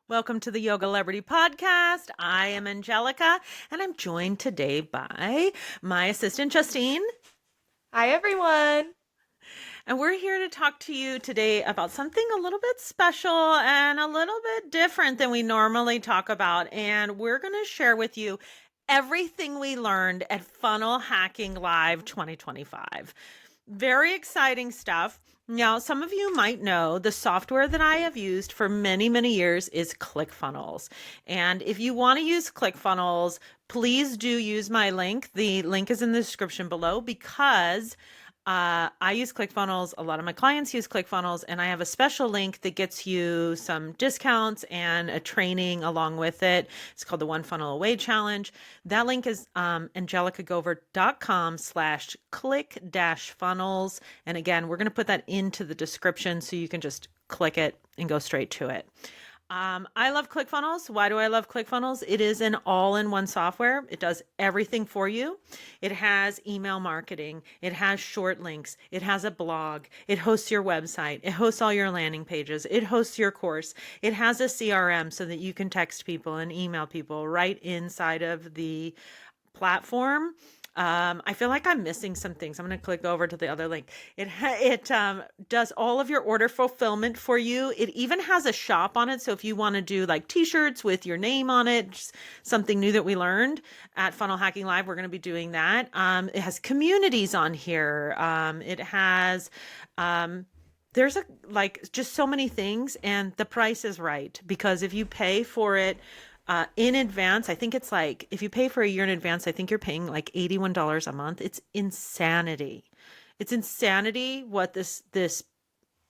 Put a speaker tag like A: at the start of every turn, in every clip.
A: Welcome to the Yogalebrity podcast. I am Angelica, and I'm joined today by my assistant, Justine.
B: Hi, everyone.
A: And we're here to talk to you today about something a little bit special and a little bit different than we normally talk about. And we're going to share with you everything we learned at Funnel Hacking Live 2025. Very exciting stuff. Now, some of you might know the software that I have used for many, many years is ClickFunnels. And if you want to use ClickFunnels, please do use my link. The link is in the description below because I use ClickFunnels. A lot of my clients use ClickFunnels, and I have a special link that gets you some discounts and a training along with it. It's called the One Funnel Away Challenge. That link is angelicagover.com/click-funnels. And again, we're going to put that into the description so you can just click it and go straight to it. I love ClickFunnels. Why do I love ClickFunnels? It is an all-in-one software. It does everything for you. It has email marketing. It has short links. It has a blog. It hosts your website. It hosts all your landing pages. It hosts your course. It has a CRM so that you can text people and email people right inside of the platform. I feel like I'm missing some things. I'm going to click over to the other link. It does all of your order fulfillment for you. It even has a shop on it. So if you want to do like t-shirts with your name on it, just something new that we learned at Funnel Hacking Live, we're going to be doing that. It has communities on here. It has, there's just so many things, and the price is right because if you pay for it, in advance, I think it's like, if you pay for a year in advance, I think you're paying like $81 a month. It's insanity. It's insanity what this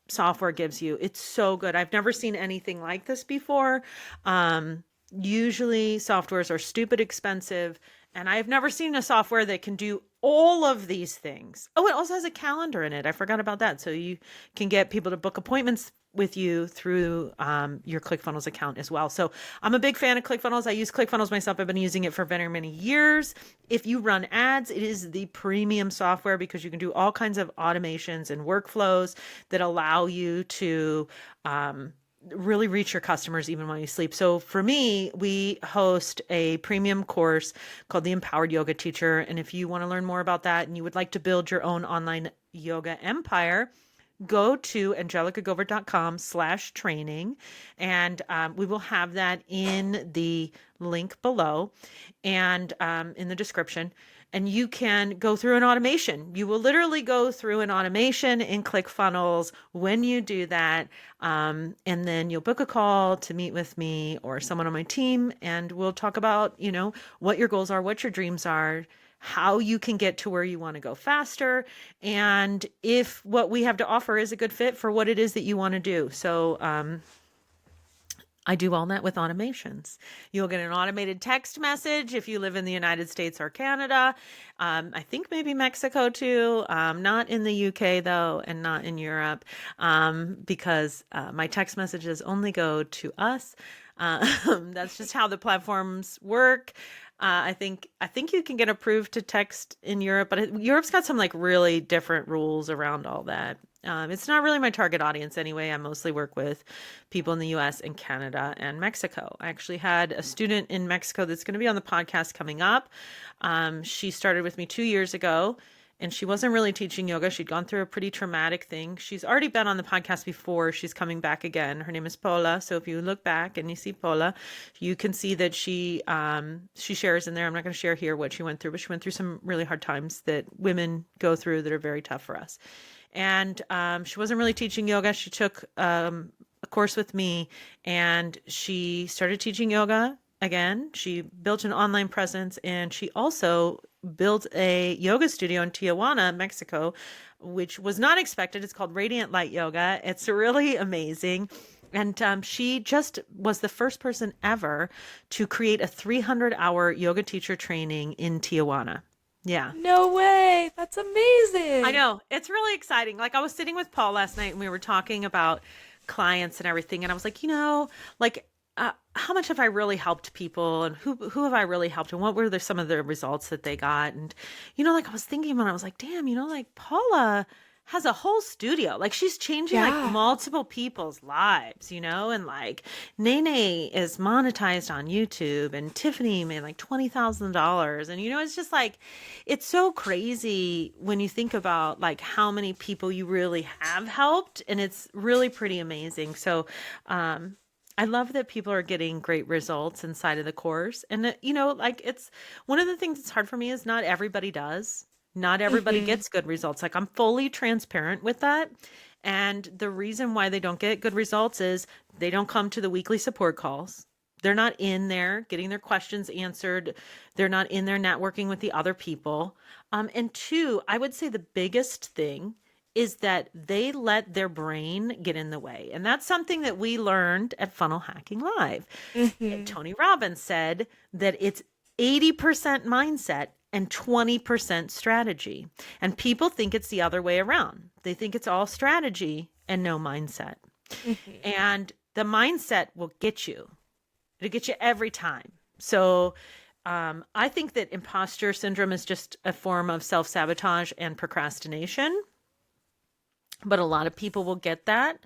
A: software gives you. It's so good. I've never seen anything like this before. Usually softwares are stupid expensive, and I've never seen a software that can do all of these things. Oh, it also has a calendar in it. I forgot about that. So you can get people to book appointments with you through your ClickFunnels account as well. So I'm a big fan of ClickFunnels. I use ClickFunnels myself. I've been using it for very many years. If you run ads, it is the premium software because you can do all kinds of automations and workflows that allow you to really reach your customers even when you sleep. So for me, we host a premium course called the Empowered Yoga Teacher. And if you want to learn more about that and you would like to build your own online yoga empire, go to angelicagover.com/training, and we will have that in the link below and in the description. And you can go through an automation. You will literally go through an automation in ClickFunnels when you do that. And then you'll book a call to meet with me or someone on my team. And we'll talk about, what your goals are, what your dreams are, how you can get to where you want to go faster, and if what we have to offer is a good fit for what it is that you want to do. So I do all that with automations. You'll get an automated text message if you live in the United States or Canada. I think maybe Mexico too. Not in the UK though, and not in Europe, because my text messages only go to us. That's just how the platforms work. I think you can get approved to text in Europe, but Europe's got some like really different rules around all that. It's not really my target audience anyway. I mostly work with people in the US and Canada and Mexico. I actually had a student in Mexico that's going to be on the podcast coming up. She started with me 2 years ago. And she wasn't really teaching yoga. She'd gone through a pretty traumatic thing. She's already been on the podcast before. She's coming back again. Her name is Paula. So if you look back and you see Paula, you can see that she shares in there. I'm not going to share here what she went through, but she went through some really hard times that women go through that are very tough for us. And she wasn't really teaching yoga. She took a course with me, and she started teaching yoga again. She built an online presence, and she also built a yoga studio in Tijuana, Mexico, which was not expected. It's called Radiant Light Yoga. It's really amazing. And she just was the first person ever to create a 300-hour yoga teacher training in Tijuana. Yeah.
B: No way. That's
A: I
B: amazing.
A: know. It's really exciting. Like I was sitting with Paul last night and we were talking about clients and everything. And I was like, how much have I really helped people, and who have I really helped, and what were some of the results that they got? And, I was thinking when I was like, damn, like Paula has a whole studio. Like she's changing like
B: Yeah.
A: multiple people's lives, and like Nene is monetized on YouTube and Tiffany made like $20,000. And it's just like, it's so crazy when you think about like how many people you really have helped. And it's really pretty amazing. So, I love that people are getting great results inside of the course. And, like it's one of the things that's hard for me is not everybody does. Not everybody
B: Hmm.
A: gets good results. Like I'm fully transparent with that. And the reason why they don't get good results is they don't come to the weekly support calls. They're not in there getting their questions answered. They're not in there networking with the other people. And two, I would say the biggest thing is that they let their brain get in the way. And that's something that we learned at Funnel Hacking Live. And
B: Hmm.
A: Tony Robbins said that it's 80% mindset and 20% strategy. And people think it's the other way around. They think it's all strategy and no mindset.
B: Hmm.
A: And the mindset will get you. It'll get you every time. So I think that imposter syndrome is just a form of self-sabotage and procrastination. But a lot of people will get that.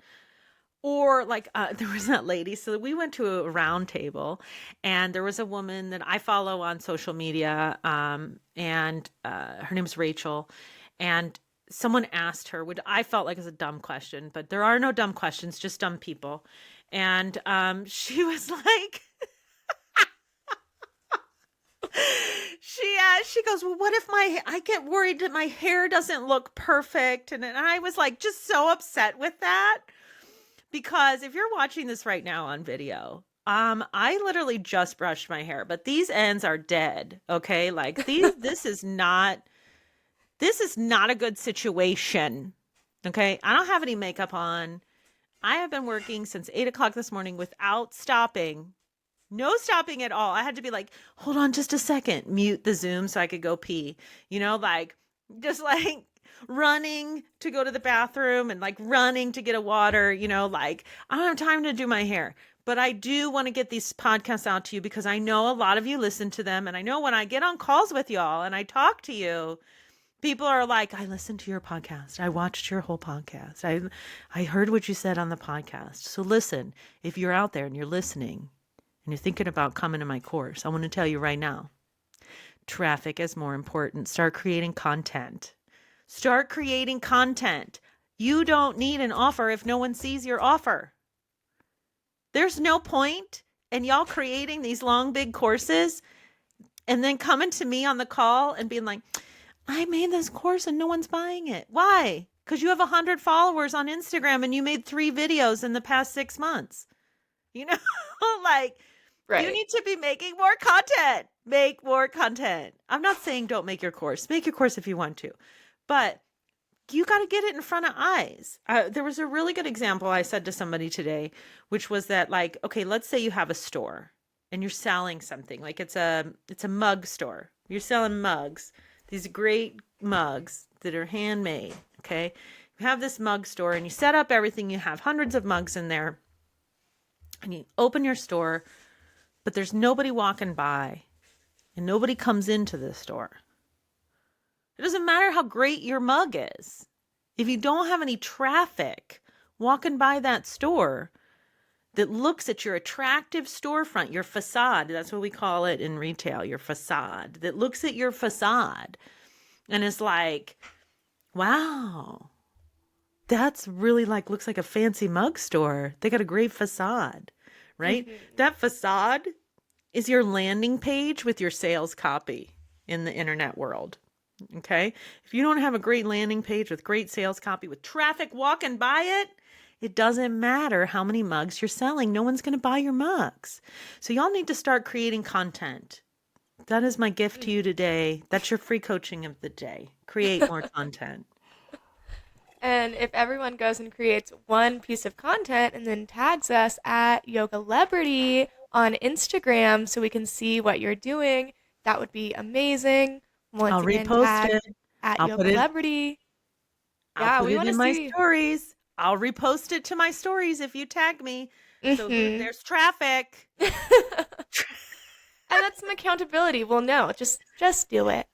A: Or like there was that lady. So we went to a round table, and there was a woman that I follow on social media, and her name's Rachel. And someone asked her, which I felt like is a dumb question, but there are no dumb questions, just dumb people. And she was like, she goes, well, what if I get worried that my hair doesn't look perfect, and I was like, just so upset with that. Because if you're watching this right now on video, I literally just brushed my hair, but these ends are dead. Okay. Like this is not a good situation. Okay. I don't have any makeup on. I have been working since 8 o'clock this morning without stopping. No stopping at all. I had to be like, hold on just a second, mute the Zoom so I could go pee, like just like running to go to the bathroom and like running to get a water, like I don't have time to do my hair. But I do want to get these podcasts out to you because I know a lot of you listen to them. And I know when I get on calls with y'all and I talk to you, people are like, I listened to your podcast. I watched your whole podcast. I heard what you said on the podcast. So listen, if you're out there and you're listening, and you're thinking about coming to my course, I want to tell you right now, traffic is more important. Start creating content. Start creating content. You don't need an offer if no one sees your offer. There's no point in y'all creating these long, big courses and then coming to me on the call and being like, I made this course and no one's buying it. Why? Because you have 100 followers on Instagram and you made 3 videos in the past 6 months. You know, like, you
B: Right.
A: need to be making more content. Make more content. I'm not saying don't make your course. Make your course if you want to. But you got to get it in front of eyes. There was a really good example I said to somebody today, which was that like, okay, let's say you have a store and you're selling something. Like it's a mug store. You're selling mugs. These great mugs that are handmade, okay? You have this mug store and you set up everything. You have hundreds of mugs in there. And you open your store, but there's nobody walking by and nobody comes into the store. It doesn't matter how great your mug is. If you don't have any traffic walking by that store that looks at your attractive storefront, your facade, that's what we call it in retail, your facade, that looks at your facade and is like, wow, that's really like, looks like a fancy mug store. They got a great facade, right?
B: Hmm.
A: That facade is your landing page with your sales copy in the internet world. Okay. If you don't have a great landing page with great sales copy with traffic walking by it, it doesn't matter how many mugs you're selling. No one's going to buy your mugs. So y'all need to start creating content. That is my gift to you today. That's your free coaching of the day. Create more content.
B: And if everyone goes and creates one piece of content and then tags us at Yogalebrity on Instagram so we can see what you're doing, that would be amazing. Once
A: I'll
B: again,
A: repost
B: tag
A: it.
B: at
A: I'll put it
B: Yogalebrity.
A: I'll
B: Yeah,
A: put
B: we
A: it
B: want to
A: in my
B: see.
A: stories. I'll repost it to my stories if you tag me. So
B: Hmm.
A: there's traffic.
B: And that's some accountability. We'll know. Just do it.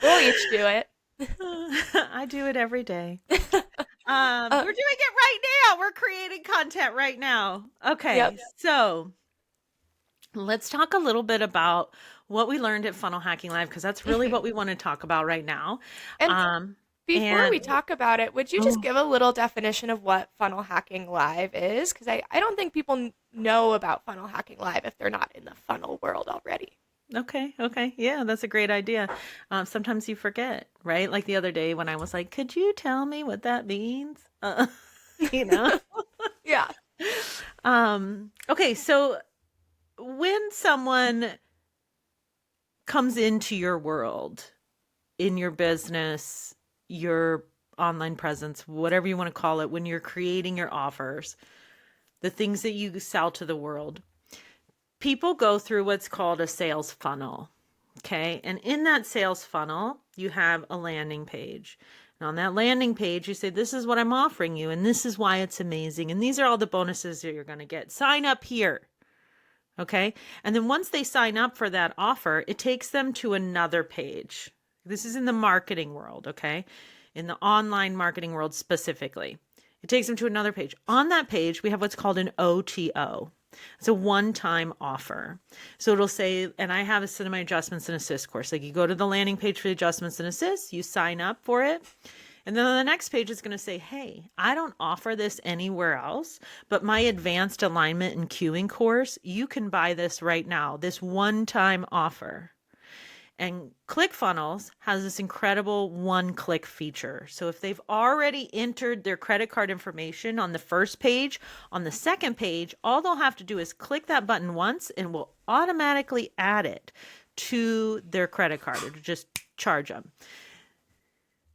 B: We'll each do it.
A: I do it every day.
B: Uh,
A: We're doing it right now. We're creating content right now. Okay,
B: yep.
A: so let's talk a little bit about what we learned at Funnel Hacking Live because that's really
B: Hmm.
A: what we want to talk about right now.
B: And
A: Um,
B: before we
A: and
B: talk about it, would you just
A: oh,
B: give a little definition of what Funnel Hacking Live is? Because I don't think people know about Funnel Hacking Live if they're not in the funnel world already.
A: okay, yeah, that's a great idea. Sometimes you forget, right? Like the other day when I was like, "Could you tell me what that means?" You know.
B: Yeah.
A: Okay, so when someone comes into your world, in your business, your online presence, whatever you want to call it, when you're creating your offers, the things that you sell to the world, people go through what's called a sales funnel. Okay. And in that sales funnel, you have a landing page. And on that landing page, you say, this is what I'm offering you, and this is why it's amazing. And these are all the bonuses that you're going to get. Sign up here. Okay. And then once they sign up for that offer, it takes them to another page. This is in the marketing world. Okay. In the online marketing world specifically, it takes them to another page. On that page, we have what's called an OTO. It's a one-time offer. So it'll say, and I have a set of my adjustments and assist course. Like you go to the landing page for the adjustments and assists, you sign up for it. And then on the next page, it's going to say, hey, I don't offer this anywhere else, but my advanced alignment and queuing course, you can buy this right now, this one-time offer. And ClickFunnels has this incredible one-click feature. So if they've already entered their credit card information on the first page, on the second page, all they'll have to do is click that button once and will automatically add it to their credit card or just charge them.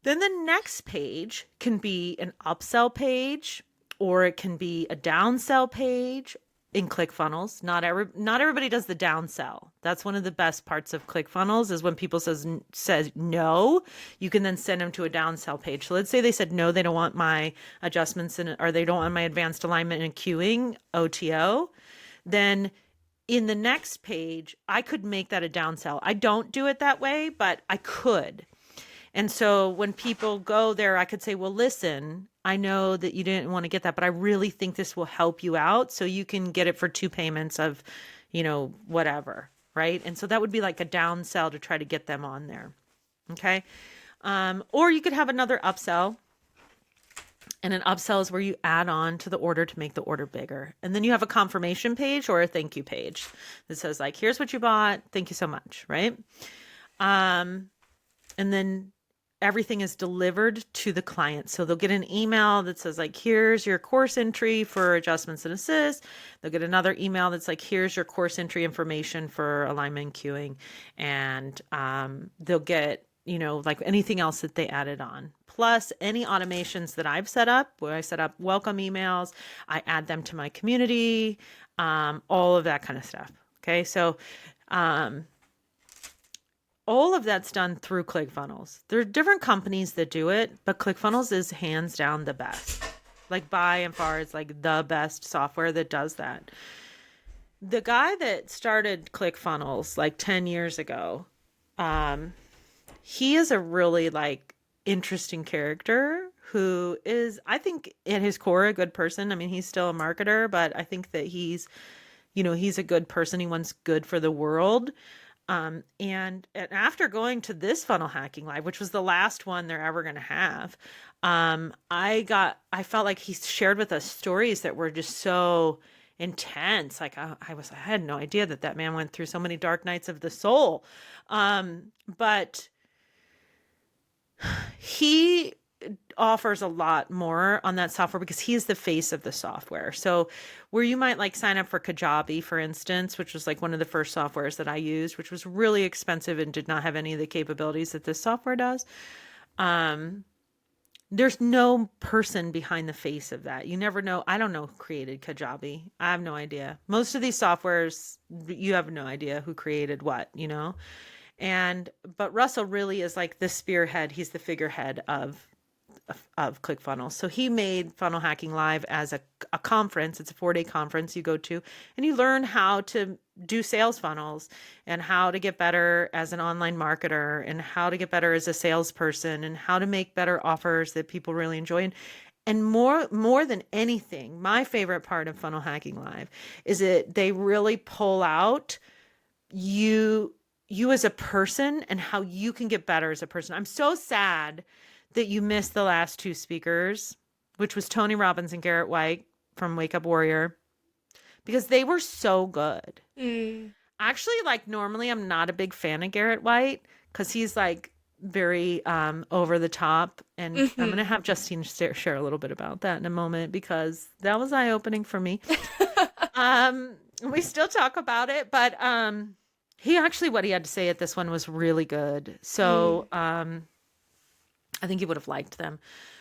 A: Then the next page can be an upsell page or it can be a downsell page in ClickFunnels. Not everybody does the downsell. That's one of the best parts of ClickFunnels is when people says no, you can then send them to a downsell page. So let's say they said no, they don't want my adjustments or they don't want my advanced alignment and queuing OTO. Then in the next page, I could make that a downsell. I don't do it that way, but I could. And so when people go there, I could say, well, listen, I know that you didn't want to get that, but I really think this will help you out. So you can get it for two payments of, whatever. Right. And so that would be like a downsell to try to get them on there. Okay. Or you could have another upsell. And an upsell is where you add on to the order to make the order bigger. And then you have a confirmation page or a thank you page that says like, here's what you bought. Thank you so much. Right. And then everything is delivered to the client. So they'll get an email that says like, here's your course entry for adjustments and assists. They'll get another email that's like, here's your course entry information for alignment queuing. And they'll get, like anything else that they added on. Plus any automations that I've set up where I set up welcome emails, I add them to my community, all of that kind of stuff. Okay. So, all of that's done through ClickFunnels. There are different companies that do it, but ClickFunnels is hands down the best. Like by and far, it's like the best software that does that. The guy that started ClickFunnels like 10 years ago, he is a really like interesting character who is, I think at his core, a good person. I mean, he's still a marketer, but I think that he's a good person. He wants good for the world. And after going to this funnel hacking live, which was the last one they're ever going to have, I felt like he shared with us stories that were just so intense. Like I had no idea that man went through so many dark nights of the soul. But he offers a lot more on that software because he is the face of the software. So where you might like sign up for Kajabi, for instance, which was like one of the first softwares that I used, which was really expensive and did not have any of the capabilities that this software does. There's no person behind the face of that. You never know. I don't know who created Kajabi. I have no idea. Most of these softwares, you have no idea who created what. But Russell really is like the spearhead. He's the figurehead of ClickFunnels. So he made Funnel Hacking Live as a conference. It's a 4-day conference you go to, and you learn how to do sales funnels and how to get better as an online marketer and how to get better as a salesperson and how to make better offers that people really enjoy. And more than anything, my favorite part of Funnel Hacking Live is that they really pull out you as a person and how you can get better as a person. I'm so sad that you missed the last two speakers, which was Tony Robbins and Garrett White from Wake Up Warrior, because they were so good. Actually, like normally I'm not a big fan of Garrett White because he's like very over the top. And I'm going to have Justine share a little bit about that in a moment because that was eye-opening for me. We still talk about it, but he actually, what he had to say at this one was really good. So I think you would have liked them.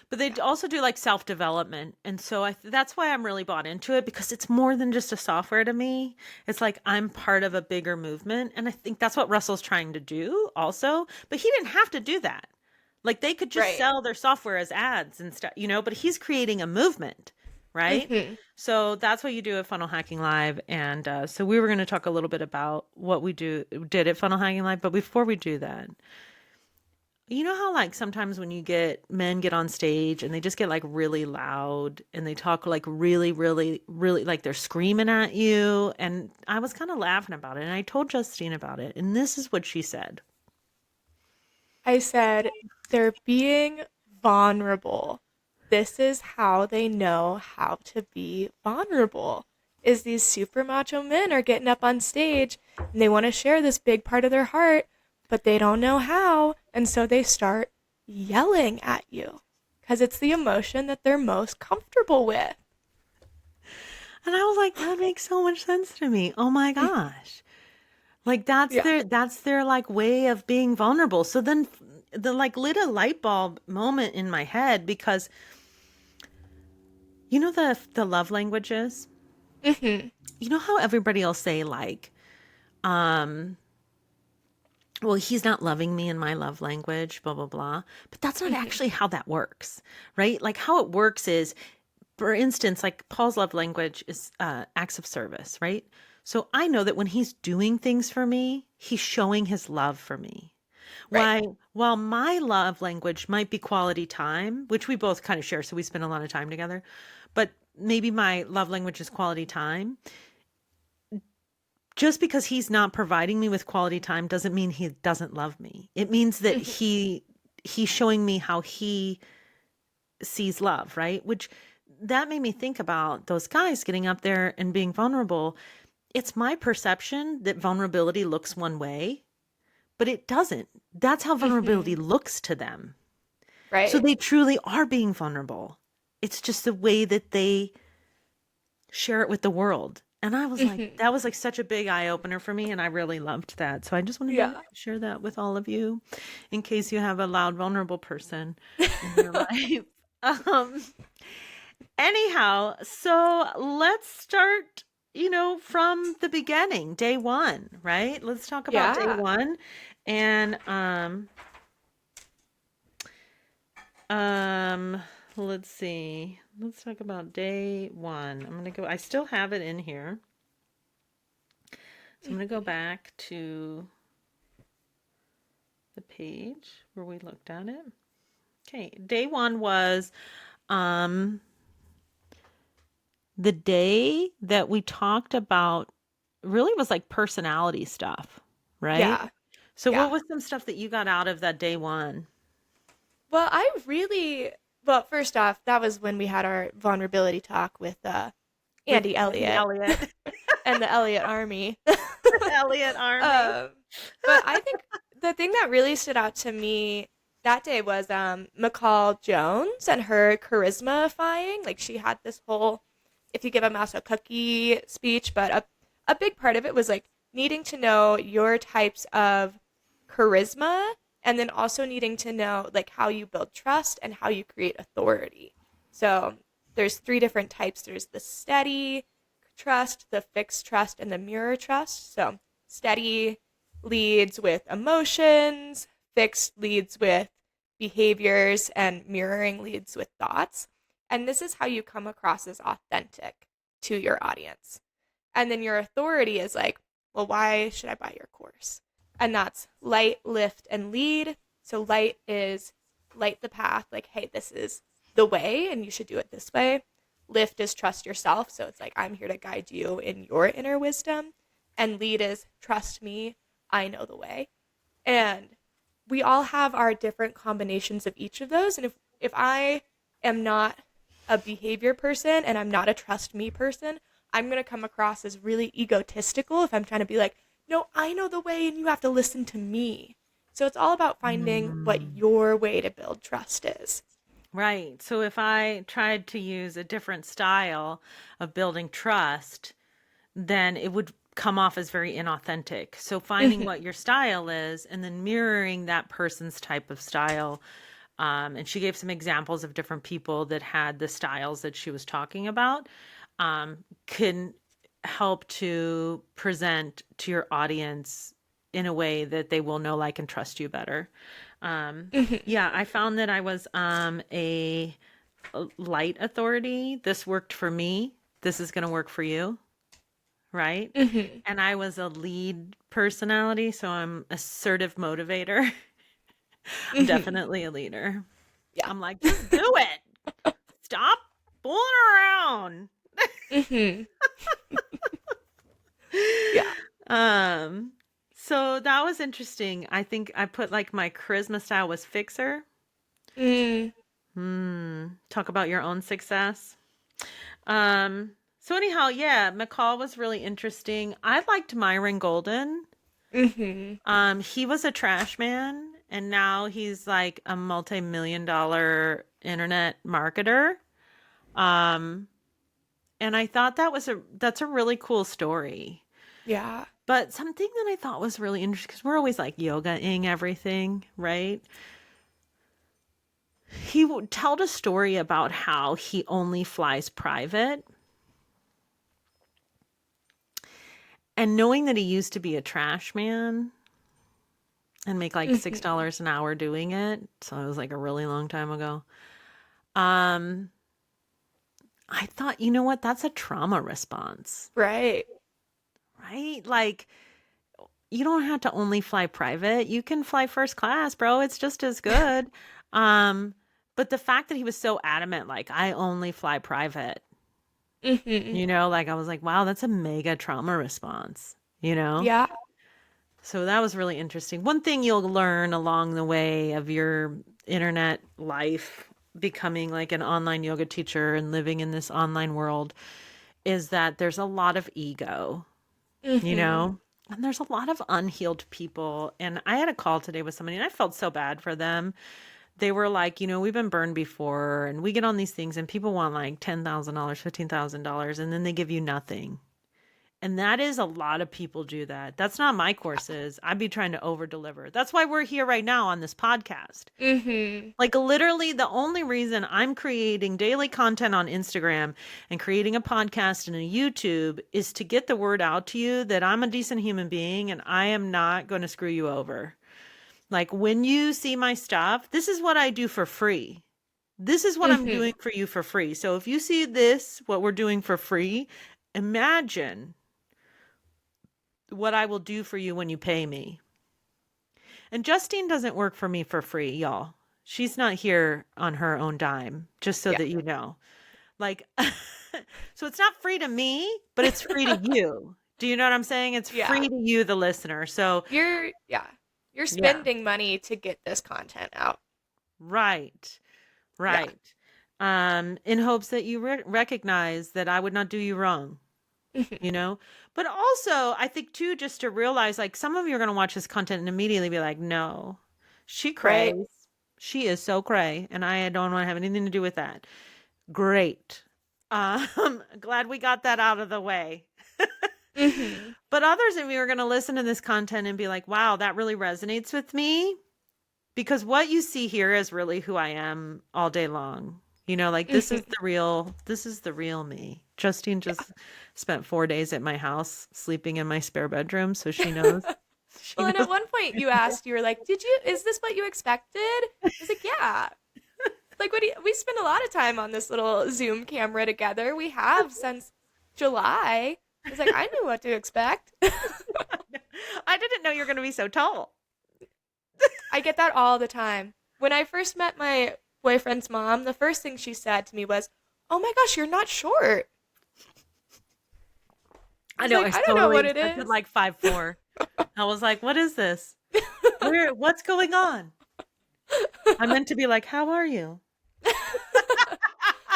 A: But they also do like self-development. And so that's why I'm really bought into it, because it's more than just a software to me. It's like I'm part of a bigger movement. And I think that's what Russell's trying to do also. But he didn't have to do that. Like they could just
B: Right.
A: sell their software as ads and stuff, but he's creating a movement, right? So that's what you do at Funnel Hacking Live. And so we were going to talk a little bit about what we did at Funnel Hacking Live. But before we do that, you know how like sometimes when men get on stage and they just get like really loud and they talk like really, really, really like they're screaming at you. And I was kind of laughing about it. And I told Justine about it. And this is what she said.
B: I said, they're being vulnerable. This is how they know how to be vulnerable. Is these super macho men are getting up on stage and they want to share this big part of their heart, but they don't know how. And so they start yelling at you because it's the emotion that they're most comfortable with.
A: And I was like, that makes so much sense to me. Oh my gosh. Like that's their like way of being vulnerable. So then the like lit a light bulb moment in my head, because you know the love languages? You know how everybody will say like, well, he's not loving me in my love language, blah, blah, blah. But that's not actually how that works, right? Like how it works is, for instance, like Paul's love language is acts of service, right? So I know that when he's doing things for me, he's showing his love for me.
B: Right.
A: While my love language might be quality time, which we both kind of share, so we spend a lot of time together, but maybe my love language is quality time. Just because he's not providing me with quality time doesn't mean he doesn't love me. It means that he's showing me how he sees love, right? Which that made me think about those guys getting up there and being vulnerable. It's my perception that vulnerability looks one way, but it doesn't. That's how vulnerability looks to them.
B: Right.
A: So they truly are being vulnerable. It's just the way that they share it with the world. And I was like, that was like such a big eye opener for me. And I really loved that. So I just wanted to share that with all of you in case you have a loud, vulnerable person in your life. Anyhow, so let's start, from the beginning, day one, right? Let's talk about day one. And, let's see. Let's talk about day one. I still have it in here. So I'm going to go back to the page where we looked at it. Okay. Day one was, the day that we talked about really was like personality stuff, right?
B: Yeah.
A: So what was some stuff that you got out of that day one?
B: Well, first off, that was when we had our vulnerability talk with Andy Elliott and the Elliott Army.
A: Elliott Army.
B: But I think the thing that really stood out to me that day was McCall Jones and her charisma-fying. Like she had this whole, if you give a mouse a cookie speech, but a big part of it was like needing to know your types of charisma, and then also needing to know like how you build trust and how you create authority. So there's 3 different types. There's the steady trust, the fixed trust, and the mirror trust. So steady leads with emotions, fixed leads with behaviors and mirroring leads with thoughts. And this is how you come across as authentic to your audience. And then your authority is like, well, why should I buy your course? And that's light, lift, and lead. So light is light the path, like, hey, this is the way and you should do it this way. Lift is trust yourself. So it's like, I'm here to guide you in your inner wisdom. And lead is trust me, I know the way. And we all have our different combinations of each of those. And if I am not a behavior person and I'm not a trust me person, I'm going to come across as really egotistical if I'm trying to be like, no, I know the way and you have to listen to me. So it's all about finding what
A: Mm.
B: your way to build trust is.
A: Right. So if I tried to use a different style of building trust, then it would come off as very inauthentic. So finding
B: Hmm.
A: what your style is and then mirroring that person's type of style. And she gave some examples of different people that had the styles that she was talking about, can help to present to your audience in a way that they will know, like, and trust you better. Um,
B: Hmm.
A: yeah, I found that I was a light authority. This worked for me. This is going to work for you, right?
B: Hmm.
A: And I was a lead personality, so I'm assertive motivator. I'm
B: Hmm.
A: definitely a leader.
B: Yeah.
A: I'm like, just do it. Stop fooling around.
B: Hmm. Yeah.
A: Um, so that was interesting. I think I put like my charisma style was fixer.
B: Mm.
A: Talk about your own success. So anyhow, yeah, McCall was really interesting. I liked Myron Golden.
B: Hmm.
A: He was a trash man and now he's like a multi-million dollar internet marketer. Um, and I thought that's a really cool story.
B: Yeah.
A: But something that I thought was really interesting, because we're always like yogaing everything, right? He told a story about how he only flies private. And knowing that he used to be a trash man and make like
B: Hmm.
A: $6 an hour doing it, so it was like a really long time ago. Um, I thought, you know what? That's a trauma response,
B: Right.
A: right? Like, you don't have to only fly private. You can fly first class, bro. It's just as good. Um, but the fact that he was so adamant, like, I only fly private,
B: Hmm.
A: like I was like, wow, that's a mega trauma response, you know?
B: Yeah.
A: So that was really interesting. One thing you'll learn along the way of your internet life, becoming like an online yoga teacher and living in this online world, is that there's a lot of ego, you
B: Hmm.
A: know? And there's a lot of unhealed people. And I had a call today with somebody and I felt so bad for them. They were like, we've been burned before and we get on these things and people want like $10,000, $15,000, and then they give you nothing. And that is a lot of people do that. That's not my courses. I'd be trying to over deliver. That's why we're here right now on this podcast.
B: Hmm.
A: Like, literally, the only reason I'm creating daily content on Instagram and creating a podcast and a YouTube is to get the word out to you that I'm a decent human being and I am not going to screw you over. Like, when you see my stuff, this is what I do for free. This is what I'm
B: Hmm.
A: doing for you for free. So if you see this, what we're doing for free, imagine what I will do for you when you pay me. And Justine doesn't work for me for free, y'all. She's not here on her own dime, just so
B: Yeah.
A: that you know. Like, so it's not free to me, but it's free to you. Do you know what I'm saying? It's
B: Yeah.
A: free to you, the listener. So,
B: Yeah. You're
A: yeah,
B: spending money to get this content out.
A: right,
B: Yeah.
A: right. In hopes that you recognize that I would not do you wrong, you know? But also, I think too, just to realize, like, some of you are going to watch this content and immediately be like, no, she
B: Right.
A: crays. She is so cray, and I don't want to have anything to do with that. Great. Glad we got that out of the way.
B: Hmm.
A: But others of you are going to listen to this content and be like, wow, that really resonates with me. Because what you see here is really who I am all day long. Like,
B: Hmm.
A: this is the real me. Justine
B: Yeah.
A: just spent 4 days at my house sleeping in my spare bedroom, so she knows. She
B: Well, and
A: knows.
B: at one point you were like, is this what you expected? I was like, yeah. Like, we spend a lot of time on this little Zoom camera together. We have since July. I was like, I knew what to expect.
A: I didn't know you were going to be so tall.
B: I get that all the time. When I first met my boyfriend's mom, the first thing she said to me was, "Oh my gosh, you're not short." I
A: I
B: was
A: know.
B: like,
A: I
B: I don't know
A: totally
B: what it
A: expected
B: is.
A: like 5'4". I was like, what is this? What's going on? I meant to be like, how are you?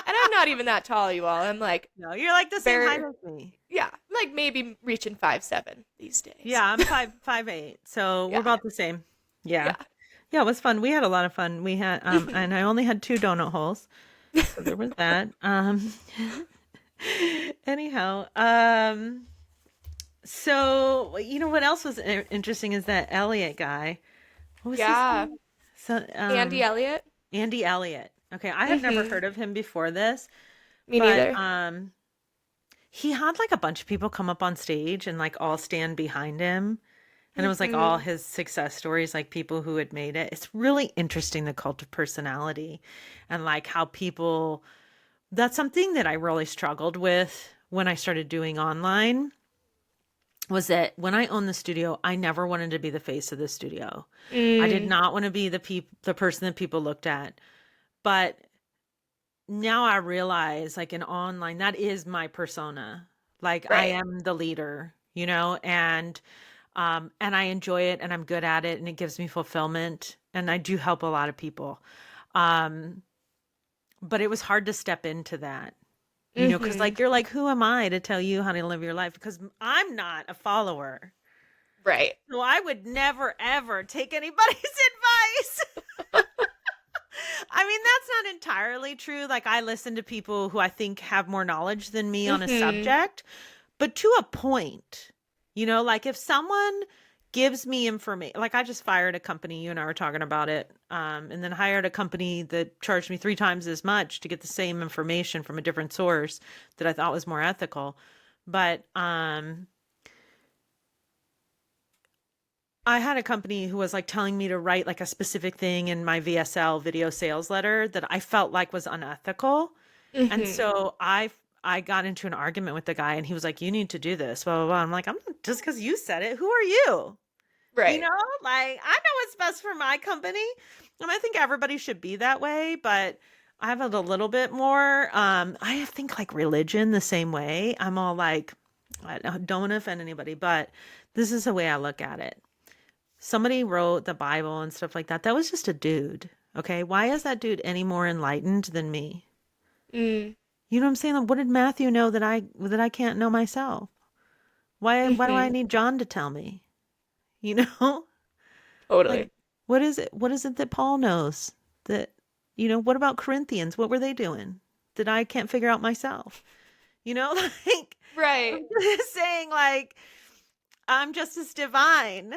B: And I'm not even that tall, you all. I'm like
A: No, you're like the same height
B: bare,
A: as me.
B: yeah, I'm like maybe reaching 5'7" these days.
A: Yeah, I'm 5'8", so we're
B: Yeah,
A: about the same. Yeah.
B: yeah.
A: Yeah, it was fun. We had a lot of fun. We had and I only had 2 donut holes. So there was that. Anyhow, so what else was interesting is that Elliot guy. What was his
B: Yeah.
A: name? So
B: Andy Elliott.
A: Andy Elliot. Okay, I had never
B: Mm-hmm.
A: heard of him before this,
B: Me
A: but
B: neither.
A: he had like a bunch of people come up on stage and like all stand behind him. And it was like all
B: Mm-hmm.
A: his success stories, like people who had made it. It's really interesting, the cult of personality and like how people, that's something that I really struggled with when I started doing online was that when I owned the studio, I never wanted to be the face of the studio. I did
B: Mm,
A: not want to be the person that people looked at. But now I realize like in online, that is my persona. Like I
B: right.
A: am the leader, and I enjoy it and I'm good at it and it gives me fulfillment and I do help a lot of people. Um, but it was hard to step into that, because
B: Mm-hmm.
A: like you're like, who am I to tell you how to live your life? Because I'm not a follower.
B: Right.
A: So I would never ever take anybody's advice. I mean, that's not entirely true. Like I listen to people who I think have more knowledge than me on a
B: Mm-hmm.
A: subject, but to a point. Like if someone gives me information, like I just fired a company, you and I were talking about it, and then hired a company that charged me 3 times as much to get the same information from a different source that I thought was more ethical. But I had a company who was like telling me to write like a specific thing in my VSL video sales letter that I felt like was unethical. And
B: Mm-hmm.
A: so I got into an argument with the guy and he was like, you need to do this, blah, blah, blah. I'm like, I'm just because you said it, who are you? You
B: Right.
A: know, like I know what's best for my company. And I think everybody should be that way, but I have it a little bit more. I think like religion the same way. I'm all like, I don't want to offend anybody, but this is the way I look at it. Somebody wrote the Bible and stuff like that. That was just a dude. Okay. Why is that dude any more enlightened than me?
B: Mm.
A: You know what I'm saying? Like, what did Matthew know that I can't know myself? Why do I
B: Mm-hmm.
A: need John to tell me? You know? Like
B: Totally.
A: what is it? What is it that Paul knows? That what about Corinthians? What were they doing that I can't figure out myself? Like
B: Right.
A: I'm just saying like I'm just as divine,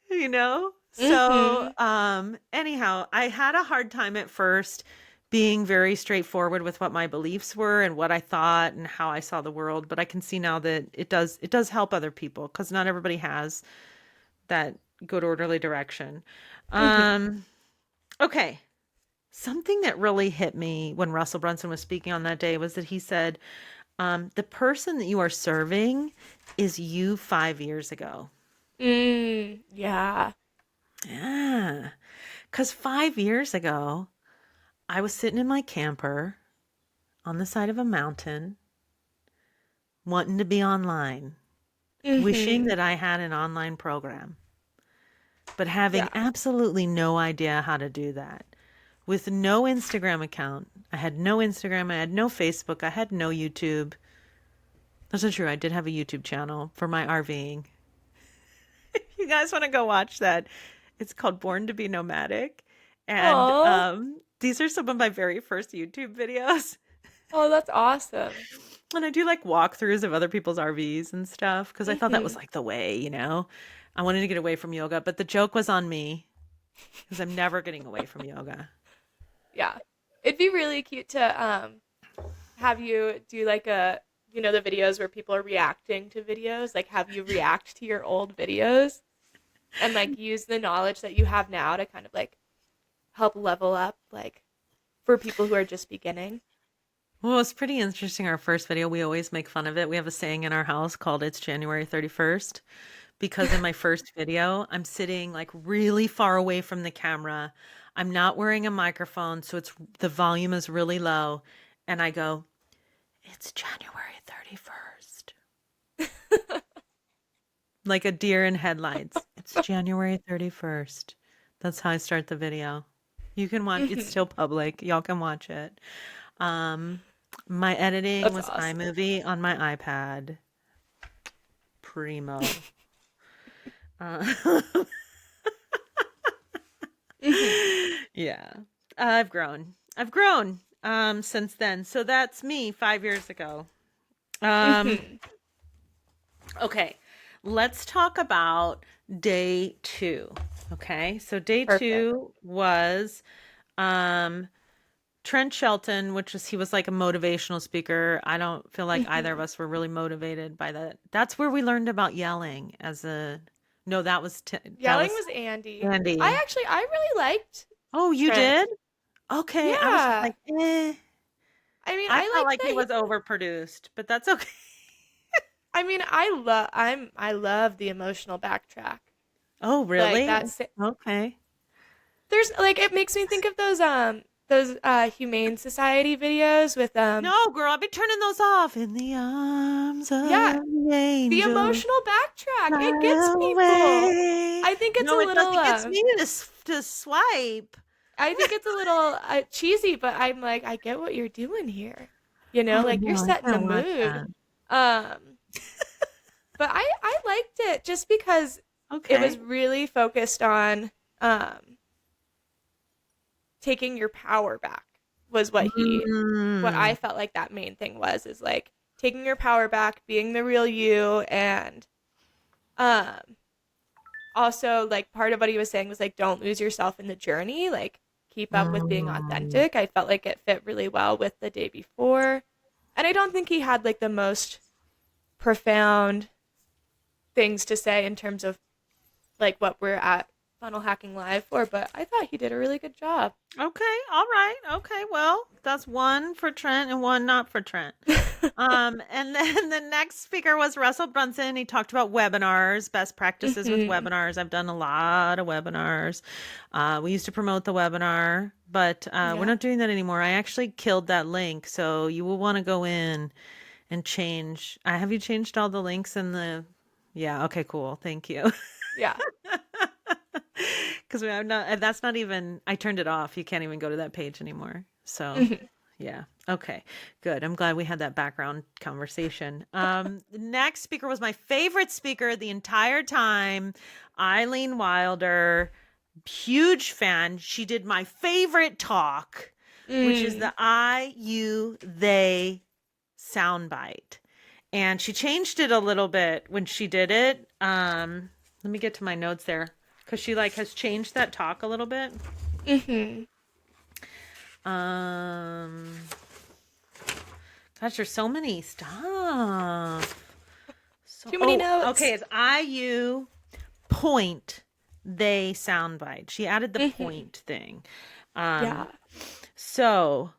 A: you know? So,
B: Mm-hmm.
A: anyhow, I had a hard time at first being very straightforward with what my beliefs were and what I thought and how I saw the world, but I can see now that it does help other people because not everybody has that good orderly direction.
B: Mm-hmm.
A: Um, okay. Something that really hit me when Russell Brunson was speaking on that day was that he said, the person that you are serving is you 5 years ago.
B: Mm. Yeah.
A: Yeah. Because 5 years ago, I was sitting in my camper on the side of a mountain, wanting to be online, wishing
B: Mm-hmm.
A: that I had an online program, but having
B: Yeah.
A: absolutely no idea how to do that. With no Instagram account. I had no Instagram. I had no Facebook. I had no YouTube. That's not true. I did have a YouTube channel for my RVing. You guys want to go watch that? It's called Born to be Nomadic. And
B: Oh.
A: these are some of my very first YouTube videos.
B: Oh, that's awesome.
A: And I do like walkthroughs of other people's RVs and stuff because I thought that was
B: Mm-hmm.
A: like the way. I wanted to get away from yoga, but the joke was on me because I'm never getting away from yoga.
B: Yeah. It'd be really cute to have you do like the videos where people are reacting to videos, like have you react to your old videos. and like use the knowledge that you have now to kind of like help level up like for people who are just beginning.
A: Well, it's pretty interesting. Our first video, we always make fun of it. We have a saying in our house called "It's January 31st," because in my first video, I'm sitting like really far away from the camera. I'm not wearing a microphone, so it's the volume is really low, and I go, "It's January 31st." Like a deer in headlights. It's January 31st. That's how I start the video. You can watch, it's still public. Y'all can watch it. Um, my editing
B: That's
A: was
B: awesome.
A: iMovie on my iPad. Primo. Uh,
B: Hmm.
A: yeah. I've grown. I've grown since then. So that's me 5 years ago. Um,
B: Hmm.
A: okay. Let's talk about day two. Okay. So day
B: Perfect.
A: two was um Trent Shelton, which was he was like a motivational speaker. I don't feel like either of
B: Hmm.
A: us were really motivated by that. That's where we learned about yelling as a no, that
B: Yelling
A: was
B: was Andy.
A: Andy.
B: I really liked
A: Oh, you
B: Trent.
A: did? Okay, I was
B: Yeah.
A: like, eh.
B: I mean,
A: I
B: I
A: felt
B: liked
A: like
B: that
A: he was overproduced, but that's okay.
B: I mean, I love the emotional backtrack.
A: Oh,
B: Like
A: really?
B: that's
A: Okay.
B: there's like it makes me think of those humane society videos with
A: No, girl, I've been turning those off. In the arms of
B: yeah,
A: the
B: the
A: angel,
B: emotional backtrack. It
A: fly
B: gets people.
A: away.
B: I think it's a
A: No, it does.
B: little
A: It gets me to swipe.
B: I think it's a little cheesy, but I'm like I get what you're doing here. You know,
A: Oh
B: like you're
A: no, I
B: setting the
A: can't watch
B: mood.
A: that.
B: Um but I liked it just because it was
A: Okay.
B: really focused on um taking your power back was what I
A: Mm.
B: felt like that main thing was is like taking your power back, being the real you and um also like part of what he was saying was like don't lose yourself in the journey, like keep up with being
A: Mm.
B: authentic. I felt like it fit really well with the day before. And I don't think he had like the most profound things to say in terms of like what we're at Funnel Hacking Live for, but I thought he did a really good job.
A: Okay. All right. Okay. Well, that's one for Trent and one not for Trent. And then the next speaker was Russell Brunson. He talked about webinars, best practices with
B: Hmm.
A: webinars. I've done a lot of webinars. We used to promote the webinar, but we're
B: Yeah.
A: not doing that anymore. I actually killed that link, so you will want to go in and change. Have you changed all the links in the? Yeah. Okay. Cool. Thank you.
B: Yeah.
A: Because I'm not. That's not even. I turned it off. You can't even go to that page anymore. So.
B: Hmm.
A: Yeah. Okay. Good. I'm glad we had that background conversation. The next speaker was my favorite speaker the entire time, Eileen Wilder. Huge fan. She did my favorite talk, which is
B: Mm.
A: the I, you, they soundbite. And she changed it a little bit when she did it. Let me get to my notes there because she like has changed that talk a little bit.
B: Hmm.
A: Um, Gosh, there's so many stuff. So,
B: Too many
A: oh, okay.
B: notes.
A: It's IU point they soundbite. She added the
B: Hmm.
A: point thing. Um,
B: Yeah.
A: so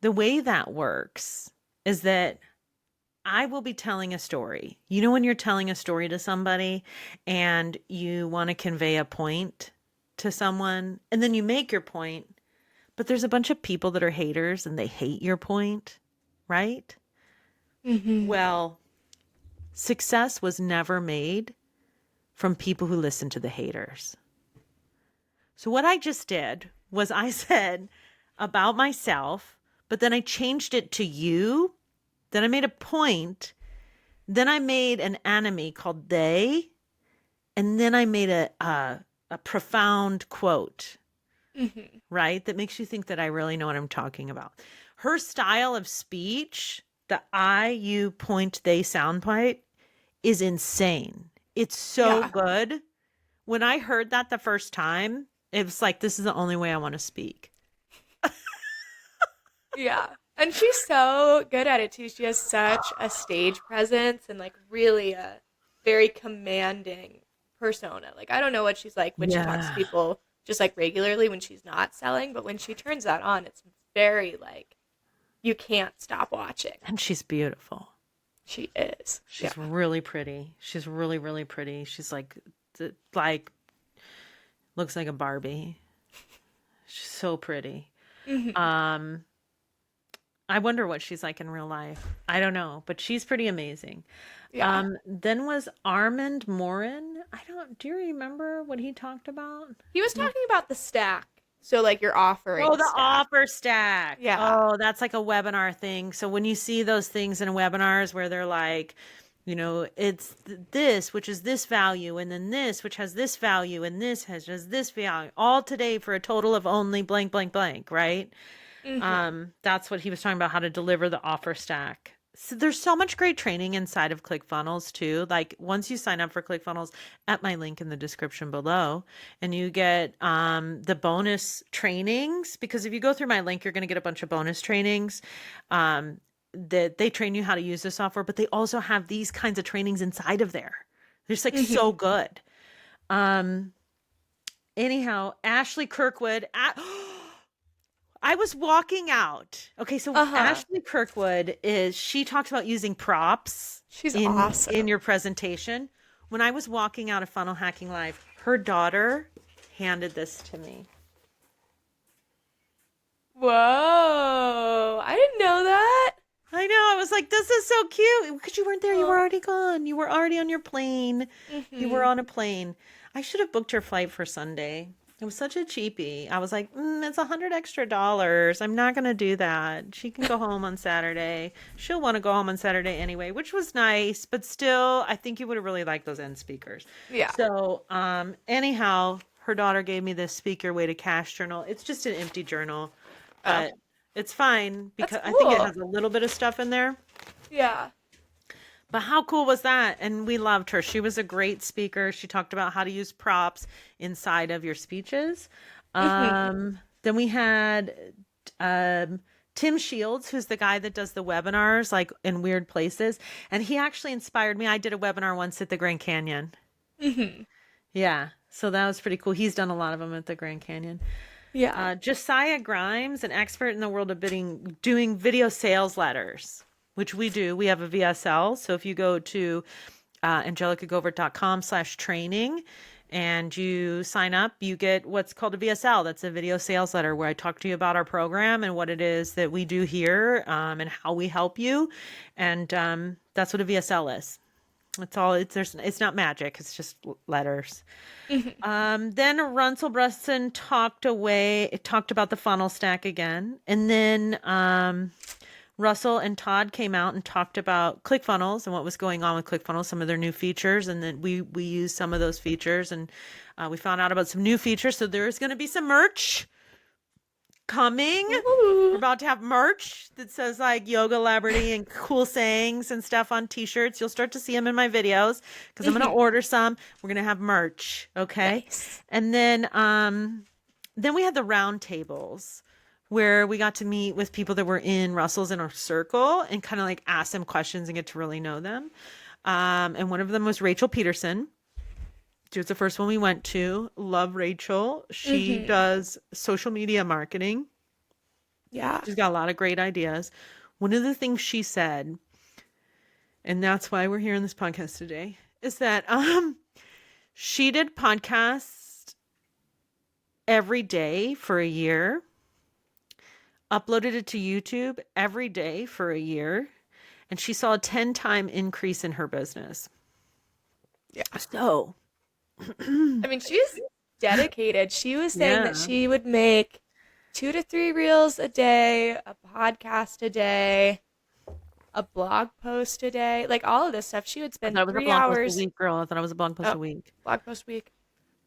A: the way that works is that I will be telling a story. You know, when you're telling a story to somebody and you want to convey a point to someone, and then you make your point, but there's a bunch of people that are haters and they hate your point, right?
B: Hmm.
A: Well, success was never made from people who listen to the haters. So, what I just did was I said about myself, but then I changed it to you. Then I made a point. Then I made an enemy called they. And then I made a profound quote,
B: Hmm.
A: right? That makes you think that I really know what I'm talking about. Her style of speech, the I, you, point, they soundbite, is insane. It's so
B: Yeah.
A: good. When I heard that the first time, it was like, this is the only way I want to speak.
B: Yeah. And she's so good at it too. She has such a stage presence and like really a very commanding persona. Like, I don't know what she's like when she talks to
A: Yeah.
B: people just like regularly when she's not selling, but when she turns that on, it's very like you can't stop watching.
A: And she's beautiful.
B: She is. Yeah.
A: She's really pretty. She's really, really pretty. She's like, looks like a Barbie. She's so pretty.
B: Hmm.
A: Um, I wonder what she's like in real life. I don't know, but she's pretty amazing.
B: Yeah.
A: Then was Armand Morin. Do you remember what he talked about?
B: He was talking about the stack. So like your offering
A: Oh, the
B: stack.
A: offer stack.
B: Yeah.
A: Oh, that's like a webinar thing. So when you see those things in webinars where they're like, it's this, which is this value, and then this, which has this value, and this has just this value, all today for a total of only blank, blank, blank, right?
B: Hmm.
A: That's what he was talking about, how to deliver the offer stack. So there's so much great training inside of ClickFunnels too. Like once you sign up for ClickFunnels at my link in the description below, and you get the bonus trainings, because if you go through my link, you're going to get a bunch of bonus trainings that they train you how to use the software, but they also have these kinds of trainings inside of there. They're just like
B: Hmm.
A: so good. Um, Anyhow, Ashley Kirkwood. I was walking out. Okay, so
B: Uh-huh.
A: Ashley Kirkwood she talks about using props
B: She's
A: in
B: awesome.
A: your presentation. When I was walking out of Funnel Hacking Live, her daughter handed this to me.
B: Whoa. I didn't know that.
A: I know. I was like, this is so cute. Because you weren't there. You were
B: Oh.
A: already gone. You were already on your plane. You were
B: Hmm.
A: on a plane. I should have booked her flight for Sunday. It was such a cheapie. I was like, it's $100 extra. I'm not going to do that. She can go home on Saturday. She'll want to go home on Saturday anyway, which was nice. But still, I think you would have really liked those end speakers.
B: Yeah.
A: So, anyhow, her daughter gave me this Speaker Way to Cash journal. It's just an empty journal,
B: Oh.
A: but it's fine
B: That's
A: because I think it
B: cool.
A: has a little bit of stuff in there.
B: Yeah.
A: But how cool was that? And we loved her. She was a great speaker. She talked about how to use props inside of your speeches.
B: Hmm.
A: Then we had Tim Shields, who's the guy that does the webinars like in weird places. And he actually inspired me. I did a webinar once at the Grand Canyon.
B: Hmm.
A: Yeah. So that was pretty cool. He's done a lot of them at the Grand Canyon.
B: Yeah.
A: Josiah Grimes, an expert in the world of doing video sales letters, which we do. We have a VSL. So if you go to angelicagovert.com/training and you sign up, you get what's called a VSL. That's a video sales letter where I talk to you about our program and what it is that we do here and how we help you. And that's what a VSL is. It's all it's not magic. It's just letters.
B: Hmm.
A: Then Russell Brunson talked about the funnel stack again. And then Russell and Todd came out and talked about ClickFunnels and what was going on with ClickFunnels, some of their new features. And then we used some of those features and we found out about some new features. So there's going to be some merch coming. We're
B: Ooh.
A: about to have merch that says like Yogalebrity and cool sayings and stuff on t-shirts. You'll start to see them in my videos because I'm going to
B: Hmm.
A: order some. We're going to have merch. Okay.
B: Nice.
A: And then we had the round tables where we got to meet with people that were in Russell's inner circle and kind of like ask them questions and get to really know them. And one of them was Rachel Peterson. She was the first one we went to. Love Rachel. She
B: Hmm.
A: does social media marketing.
B: Yeah.
A: She's got a lot of great ideas. One of the things she said, and that's why we're here in this podcast today, is that she did podcasts every day for a year, uploaded it to YouTube every day for a year, and she saw a 10-time increase in her business.
B: Yeah.
A: So,
B: I mean, she's dedicated. She was saying that
A: yeah.
B: she would make 2 to 3 reels a day, a podcast a day, a blog post a day, like all of this stuff. She would
A: I
B: spend
A: thought it was a
B: three
A: blog post a
B: hours.
A: week, girl. I thought it was a blog post
B: Oh,
A: a week.
B: blog post week.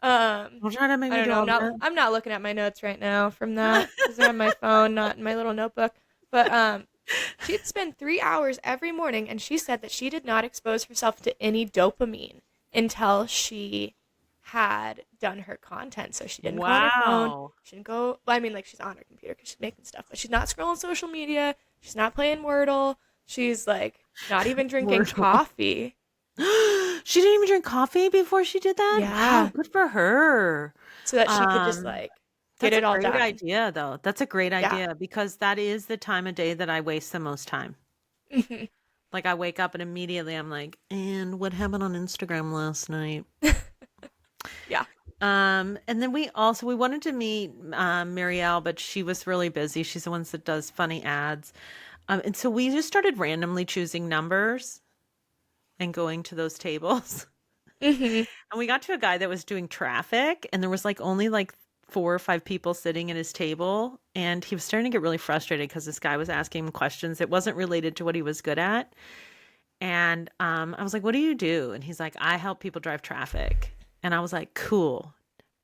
A: Don't try to make
B: I
A: me
B: don't
A: do
B: know.
A: all
B: I'm not looking at my notes right now from that because they're on my phone, not in my little notebook. But she'd spend 3 hours every morning, and she said that she did not expose herself to any dopamine until she had done her content. So she didn't go on her phone.
A: Wow.
B: She didn't go. Well, I mean, like she's on her computer because she's making stuff, but she's not scrolling social media. She's not playing Wordle. She's like not even drinking
A: Wordle.
B: coffee.
A: She didn't even drink coffee before she did that? Wow,
B: Yeah.
A: good for her.
B: So that she could just
A: Um,
B: like get
A: that's a
B: it all
A: great
B: done.
A: idea, though. That's a great
B: Yeah.
A: idea because that is the time of day that I waste the most time.
B: Mhm.
A: Like I wake up and immediately I'm like, and what happened on Instagram last night?
B: Yeah.
A: And then we wanted to meet Marielle, but she was really busy. She's the one that does funny ads. And so we just started randomly choosing numbers and going to those tables.
B: Mhm.
A: And we got to a guy that was doing traffic, and there was like only like 4 or 5 people sitting at his table. And he was starting to get really frustrated because this guy was asking him questions that wasn't related to what he was good at. And I was like, "What do you do?" And he's like, "I help people drive traffic." And I was like, "Cool.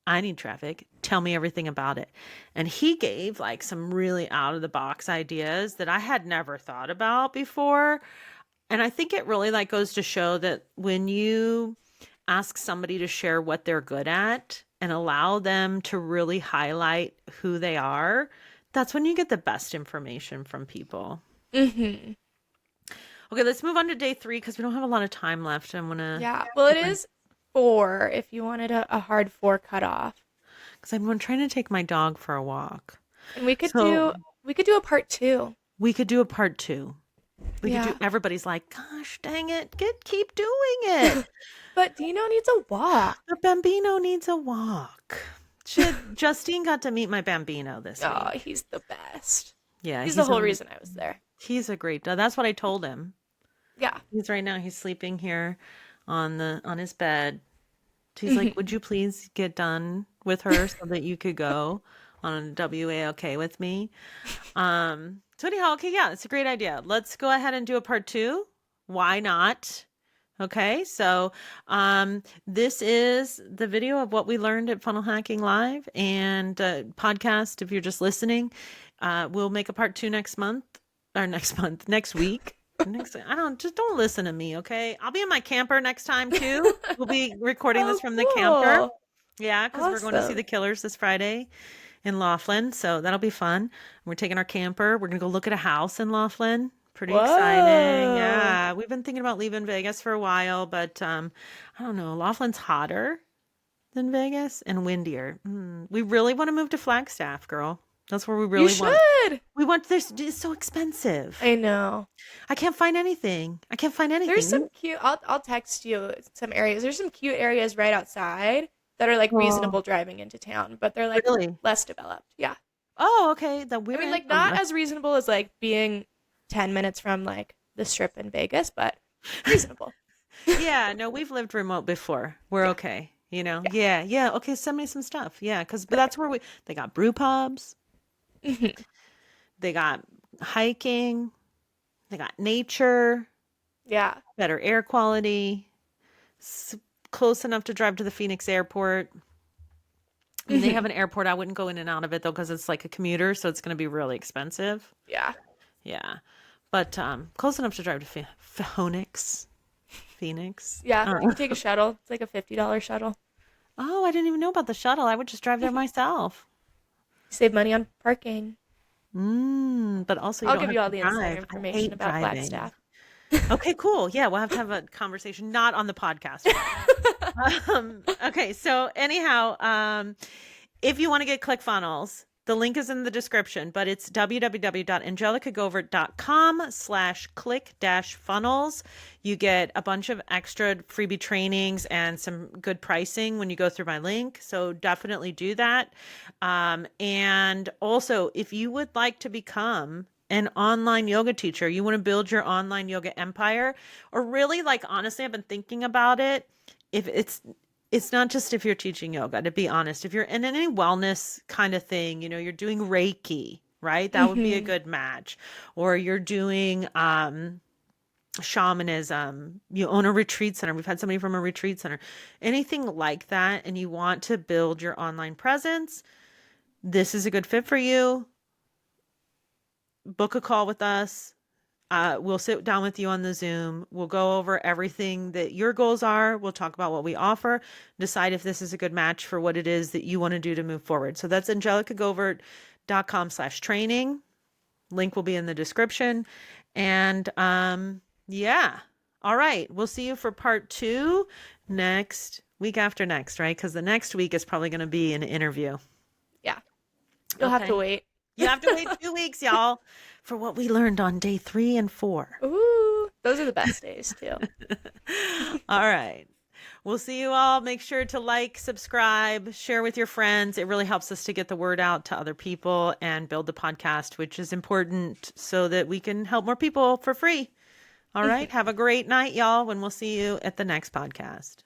A: I need traffic. Tell me everything about it." And he gave like some really out of the box ideas that I had never thought about before. And I think it really like goes to show that when you ask somebody to share what they're good at and allow them to really highlight who they are, that's when you get the best information from people.
B: Mhm.
A: Okay, let's move on to day 3 because we don't have a lot of time left. I'm gonna
B: Yeah. Well, it is 4 if you wanted a hard 4 cutoff.
A: because I'm trying to take my dog for a walk.
B: And
A: So
B: we could do a part 2.
A: we could do a part 2. We could do.
B: Yeah.
A: Everybody's like, "Gosh, dang it, keep doing it."
B: But Dino needs a walk.
A: The Bambino needs a walk. Justine got to meet my Bambino this
B: Oh,
A: week.
B: he's the best.
A: Yeah,
B: He's the whole reason I was there.
A: he's a great dog. That's what I told him.
B: Yeah.
A: He's right now. He's sleeping here on his bed. He's like, "Would you please get done with her so that you could go on WALK with me?" So anyhow, okay, yeah, it's a great idea. Let's go ahead and do a part 2. Why not? Okay, so this is the video of what we learned at Funnel Hacking Live and podcast. If you're just listening, we'll make a part 2 next month or next week. Don't listen to me, okay? I'll be in my camper next time too. We'll be recording this
B: Oh,
A: from the camper.
B: cool.
A: Yeah, because we're going to see
B: Awesome.
A: the Killers this Friday in Laughlin, so that'll be fun. We're taking our camper. We're gonna go look at a house in Laughlin. Pretty exciting.
B: Whoa.
A: Yeah, we've been thinking about leaving Vegas for a while, but I don't know. Laughlin's hotter than Vegas and windier. We really want to move to Flagstaff, girl. That's where we
B: You
A: really want.
B: should.
A: We want this. It's so expensive.
B: I know.
A: I can't find anything. I can't find
B: There's
A: anything.
B: some cute, I'll text you some areas. There's some cute areas right outside that are like
A: Oh,
B: reasonable driving into town, but they're like
A: really?
B: less developed. Yeah.
A: Oh, okay. That
B: I
A: we're
B: mean,
A: in.
B: like not as reasonable as like being 10 minutes from like the strip in Vegas, but reasonable.
A: Yeah, no, we've lived remote before. We're
B: Yeah.
A: okay.
B: Yeah.
A: Yeah, yeah. Okay, send me some stuff. Yeah, because but that's
B: Perfect.
A: where they got brew pubs,
B: Mhm.
A: they got hiking, they got nature,
B: Yeah.
A: better air quality, s- close enough to drive to the Phoenix airport. I mean, they have
B: Mhm.
A: an airport. I wouldn't go in and out of it though, because it's like a commuter, so it's going to be really expensive.
B: Yeah.
A: Yeah, but close enough to drive to Phoenix. Phoenix.
B: Yeah. You can take a shuttle. It's like a $50 shuttle.
A: Oh, I didn't even know about the shuttle. I would just drive there myself.
B: Save money on parking.
A: But also you
B: I'll
A: don't
B: give
A: have
B: you
A: to
B: all the insider
A: drive. I
B: information
A: hate
B: about
A: driving.
B: Flagstaff.
A: Okay, cool. Yeah, we'll have to have a conversation, not on the podcast. Okay, so anyhow, if you want to get ClickFunnels, the link is in the description, but it's www.angelicagovert.com/click-funnels. You get a bunch of extra freebie trainings and some good pricing when you go through my link. So definitely do that. And also, if you would like to become an online yoga teacher, you want to build your online yoga empire, or really like, honestly, I've been thinking about it. If it's not just if you're teaching yoga, to be honest. If you're in any wellness kind of thing, you're doing Reiki, right? That would be a
B: Hmm.
A: good match. Or you're doing shamanism, you own a retreat center. We've had somebody from a retreat center. Anything like that, and you want to build your online presence, this is a good fit for you. Book a call with us. We'll sit down with you on the Zoom. We'll go over everything that your goals are. We'll talk about what we offer, decide if this is a good match for what it is that you want to do to move forward. So that's angelicagovert.com/training. Link will be in the description. And yeah, All right. We'll see you for part 2 next week after next, right? Because the next week is probably going to be an interview.
B: Yeah. You'll have to
A: Okay.
B: wait.
A: You have to wait 2 weeks, y'all, for what we learned on day 3 and 4.
B: Ooh, those are the best days too.
A: All right. We'll see you all. Make sure to like, subscribe, share with your friends. It really helps us to get the word out to other people and build the podcast, which is important so that we can help more people for free. All right. Have a great night, y'all, and we'll see you at the next podcast.